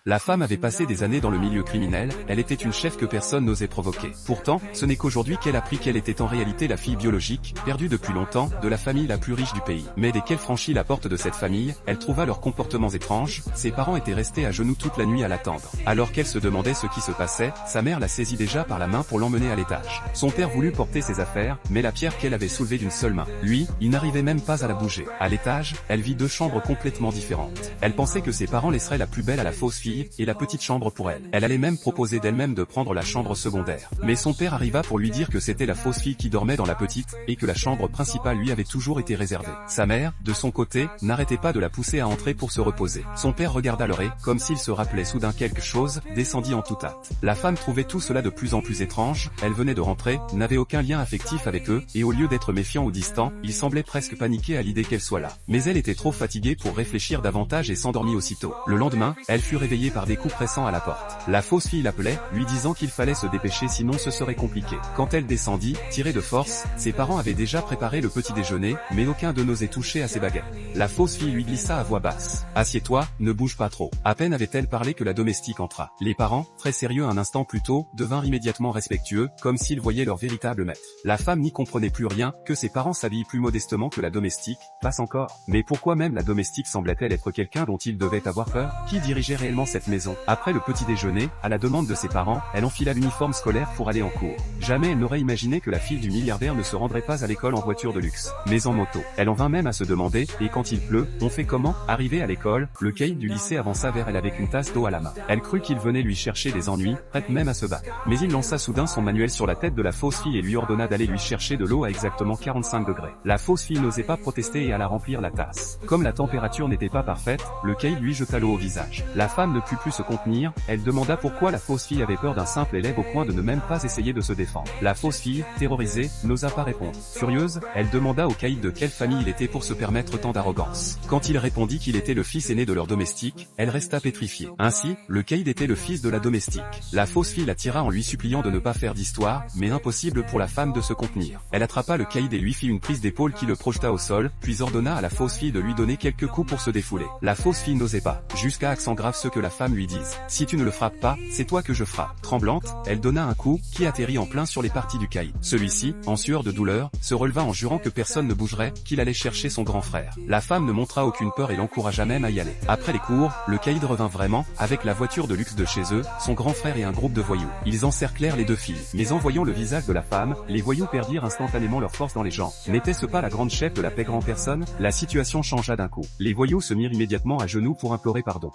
La femme avait passé des années dans le milieu criminel, elle était une chef que personne n'osait provoquer. Pourtant, ce n'est qu'aujourd'hui qu'elle apprit qu'elle était en réalité la fille biologique, perdue depuis longtemps, de la famille la plus riche du pays. Mais dès qu'elle franchit la porte de cette famille, elle trouva leurs comportements étranges, ses parents étaient restés à genoux toute la nuit à l'attendre. Alors qu'elle se demandait ce qui se passait, sa mère la saisit déjà par la main pour l'emmener à l'étage. Son père voulut porter ses affaires, mais la pierre qu'elle avait soulevée d'une seule main. Lui, il n'arrivait même pas à la bouger. À l'étage, elle vit deux chambres complètement différentes. Elle pensait que ses parents laisseraient la plus belle à la fausse fille, et la petite chambre pour elle. Elle allait même proposer d'elle-même de prendre la chambre secondaire. Mais son père arriva pour lui dire que c'était la fausse fille qui dormait dans la petite, et que la chambre principale lui avait toujours été réservée. Sa mère, de son côté, n'arrêtait pas de la pousser à entrer pour se reposer. Son père regarda leur comme s'il se rappelait soudain quelque chose, descendit en toute hâte. La femme trouvait tout cela de plus en plus étrange, elle venait de rentrer, n'avait aucun lien affectif avec eux, et au lieu d'être méfiant ou distant, il semblait presque paniqué à l'idée qu'elle soit là. Mais elle était trop fatiguée pour réfléchir davantage et s'endormit aussitôt. Le lendemain, elle fut réveillée par des coups pressants à la porte. La fausse fille l'appelait, lui disant qu'il fallait se dépêcher sinon ce serait compliqué. Quand elle descendit, tirée de force, ses parents avaient déjà préparé le petit déjeuner, mais aucun d'eux n'osait toucher à ses baguettes. La fausse fille lui glissa à voix basse. « Assieds-toi, ne bouge pas trop. » À peine avait-elle parlé que la domestique entra. Les parents, très sérieux un instant plus tôt, devinrent immédiatement respectueux, comme s'ils voyaient leur véritable maître. La femme n'y comprenait plus rien, que ses parents s'habillent plus modestement que la domestique, passe encore. Mais pourquoi même la domestique semblait-elle être quelqu'un dont il devait avoir peur? Qui dirigeait réellement cette maison? Après le petit déjeuner, à la demande de ses parents, elle enfila l'uniforme scolaire pour aller en cours. Jamais elle n'aurait imaginé que la fille du milliardaire ne se rendrait pas à l'école en voiture de luxe, mais en moto. Elle en vint même à se demander, et quand il pleut, on fait comment? Arrivée à l'école, le caïd du lycée avança vers elle avec une tasse d'eau à la main. Elle crut qu'il venait lui chercher des ennuis, prête même à se battre. Mais il lança soudain son manuel sur la tête de la fausse fille et lui ordonna d'aller lui chercher de l'eau à exactement 45 degrés. La fausse fille n'osait pas protester et alla remplir la tasse. Comme la température n'était pas parfaite, le caïd lui jeta l'eau au visage. La femme ne put plus se contenir, elle demanda pourquoi la fausse fille avait peur d'un simple élève au point de ne même pas essayer de se défendre. La fausse fille, terrorisée, n'osa pas répondre. Furieuse, elle demanda au caïd de quelle famille il était pour se permettre tant d'arrogance. Quand il répondit qu'il était le fils aîné de leur domestique, elle resta pétrifiée. Ainsi, le caïd était le fils de la domestique. La fausse fille l'attira en lui suppliant de ne pas faire d'histoire, mais impossible pour la femme de se contenir. Elle attrapa le caïd et lui fit une prise d'épaule qui le projeta au sol, puis ordonna à la fausse fille de lui donner quelques coups pour se défouler. La fausse fille n'osait pas, jusqu'à accent grave ce que la femme lui dise. « Si tu ne le frappes pas, c'est toi que je frappe. » Tremblante, elle donna un coup, qui atterrit en plein sur les parties du caïd. Celui-ci, en sueur de douleur, se releva en jurant que personne ne bougerait, qu'il allait chercher son grand frère. La femme ne montra aucune peur et l'encouragea même à y aller. Après les cours, le caïd revint vraiment, avec la voiture de luxe de chez eux, son grand frère et un groupe de voyous. Ils encerclèrent les deux filles. Mais en voyant le visage de la femme, les voyous perdirent instantanément leur force dans les jambes. N'était-ce pas la grande chef de la paix en personne? La situation changea d'un coup. Les voyous se mirent immédiatement à genoux pour implorer pardon.